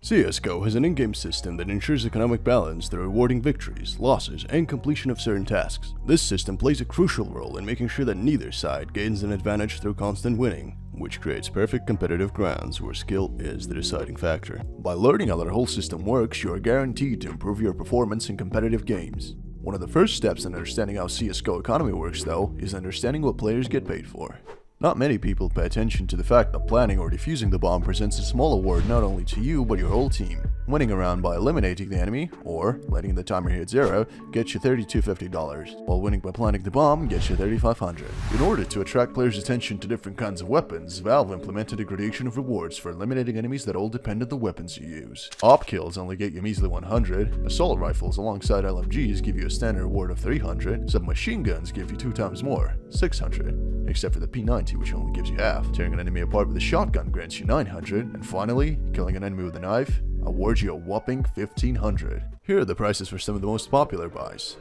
CSGO has an in-game system that ensures economic balance through rewarding victories, losses, and completion of certain tasks. This system plays a crucial role in making sure that neither side gains an advantage through constant winning, which creates perfect competitive grounds where skill is the deciding factor. By learning how the whole system works, you are guaranteed to improve your performance in competitive games. One of the first steps in understanding how CSGO economy works, though, is understanding what players get paid for. Not many people pay attention to the fact that planning or defusing the bomb presents a small award not only to you but your whole team. Winning a round by eliminating the enemy, or letting the timer hit 0, gets you $3,250, while winning by planting the bomb gets you $3,500. In order to attract players' attention to different kinds of weapons, Valve implemented a gradation of rewards for eliminating enemies that all depend on the weapons you use. Op kills only get you measly 100, assault rifles alongside LMGs give you a standard reward of 300, submachine guns give you 2 times more, 600, except for the P90 which only gives you half. Tearing an enemy apart with a shotgun grants you 900, and finally, killing an enemy with a knife awards you a whopping 1500. Here are the prices for some of the most popular buys.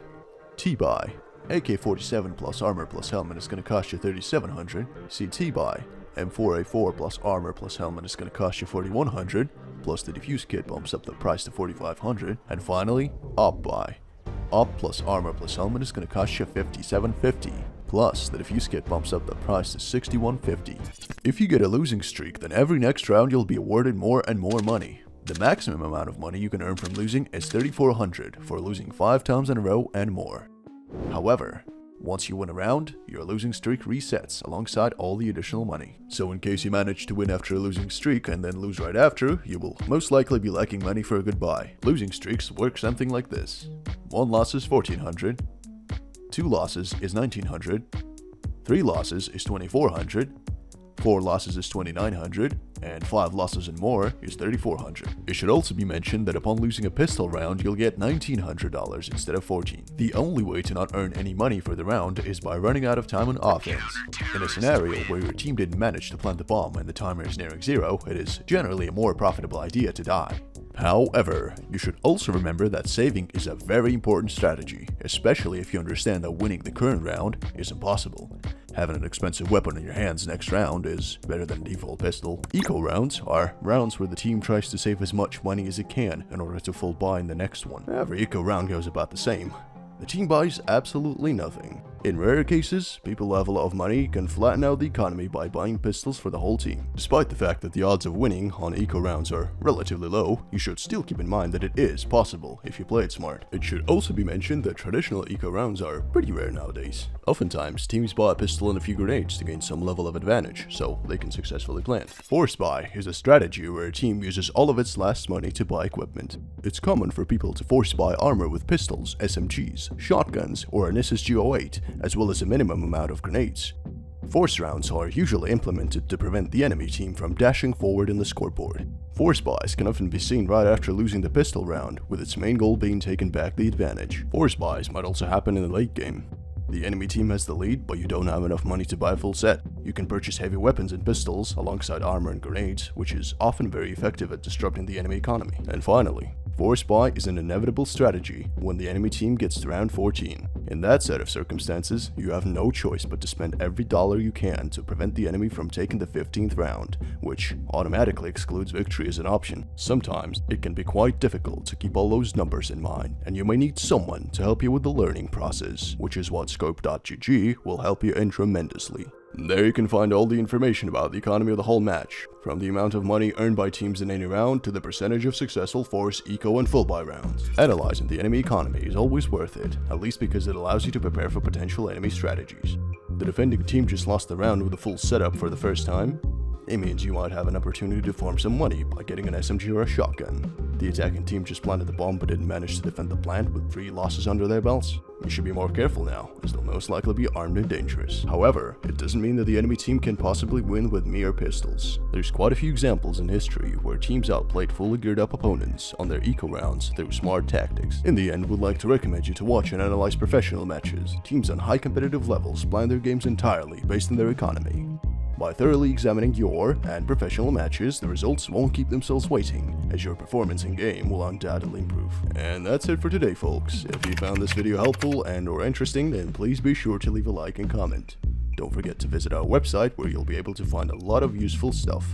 T-Buy. AK-47 plus armor plus helmet is going to cost you 3700. CT-Buy. M4A4 plus armor plus helmet is going to cost you 4100, plus the defuse kit bumps up the price to 4500. And finally, Op-Buy. Op plus armor plus helmet is going to cost you 5750. Plus, the defuse kit bumps up the price to 6150. If you get a losing streak, then every next round you'll be awarded more and more money. The maximum amount of money you can earn from losing is 3400 for losing 5 times in a row and more. However, once you win a round, your losing streak resets alongside all the additional money. So in case you manage to win after a losing streak and then lose right after, you will most likely be lacking money for a good buy. Losing streaks work something like this. 1 loss is 1400, 2 losses is 1900, 3 losses is 2400, 4 losses is 2900, and 5 losses and more is 3400. It should also be mentioned that upon losing a pistol round, you'll get $1900 instead of $14. The only way to not earn any money for the round is by running out of time on offense. In a scenario where your team didn't manage to plant the bomb and the timer is nearing 0, it is generally a more profitable idea to die. However, you should also remember that saving is a very important strategy, especially if you understand that winning the current round is impossible. Having an expensive weapon in your hands next round is better than a default pistol. Eco rounds are rounds where the team tries to save as much money as it can in order to full buy in the next one. Every eco round goes about the same. The team buys absolutely nothing. In rare cases, people who have a lot of money can flatten out the economy by buying pistols for the whole team. Despite the fact that the odds of winning on eco rounds are relatively low, you should still keep in mind that it is possible if you play it smart. It should also be mentioned that traditional eco rounds are pretty rare nowadays. Oftentimes, teams buy a pistol and a few grenades to gain some level of advantage, so they can successfully plant. Force buy is a strategy where a team uses all of its last money to buy equipment. It's common for people to force buy armor with pistols, SMGs, shotguns, or an SSG-08, as well as a minimum amount of grenades. Force rounds are usually implemented to prevent the enemy team from dashing forward in the scoreboard. Force buys can often be seen right after losing the pistol round, with its main goal being taking back the advantage. Force buys might also happen in the late game. The enemy team has the lead, but you don't have enough money to buy a full set. You can purchase heavy weapons and pistols alongside armor and grenades, which is often very effective at disrupting the enemy economy. And finally, force buy is an inevitable strategy when the enemy team gets to round 14. In that set of circumstances, you have no choice but to spend every dollar you can to prevent the enemy from taking the 15th round, which automatically excludes victory as an option. Sometimes, it can be quite difficult to keep all those numbers in mind, and you may need someone to help you with the learning process, which is what SCOPE.GG will help you in tremendously. There you can find all the information about the economy of the whole match, from the amount of money earned by teams in any round to the percentage of successful force, eco, and full buy rounds. Analyzing the enemy economy is always worth it, at least because it allows you to prepare for potential enemy strategies. The defending team just lost the round with a full setup for the first time. It means you might have an opportunity to farm some money by getting an SMG or a shotgun. The attacking team just planted the bomb but didn't manage to defend the plant with 3 losses under their belts. You should be more careful now, as they'll most likely be armed and dangerous. However, it doesn't mean that the enemy team can possibly win with mere pistols. There's quite a few examples in history where teams outplayed fully geared up opponents on their eco rounds through smart tactics. In the end, we'd like to recommend you to watch and analyze professional matches. Teams on high competitive levels plan their games entirely based on their economy. By thoroughly examining your and professional matches, the results won't keep themselves waiting, as your performance in game will undoubtedly improve. And that's it for today, folks. If you found this video helpful and or interesting, then please be sure to leave a like and comment. Don't forget to visit our website where you'll be able to find a lot of useful stuff.